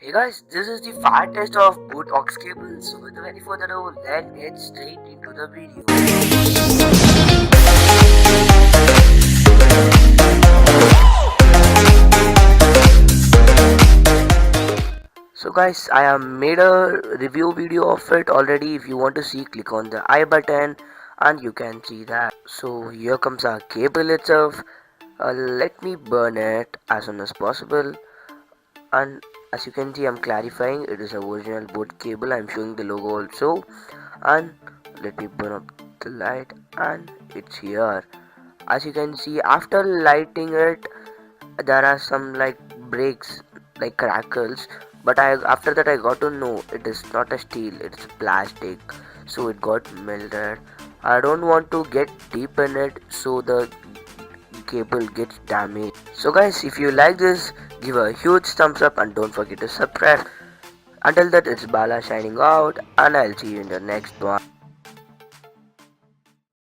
Hey guys, this is the fire test of both aux cables. So without any further ado, let's get straight into the video. So guys, I have made a review video of it already. If you want to see, click on the I button and you can see that. So here comes our cable itself. Let me burn it as soon as possible. And as you can see, I'm clarifying it is a original boat cable. I'm showing the logo also. And let me burn up the light and it's here. As you can see, after lighting it, there are some like breaks, like crackles, but I after that I got to know it is not a steel, it's plastic, so it got melted. I don't want to get deep in it so the cable gets damaged. So guys, if you like this, give a huge thumbs up and don't forget to subscribe. Until that, it's Bala shining out, and I'll see you in the next one.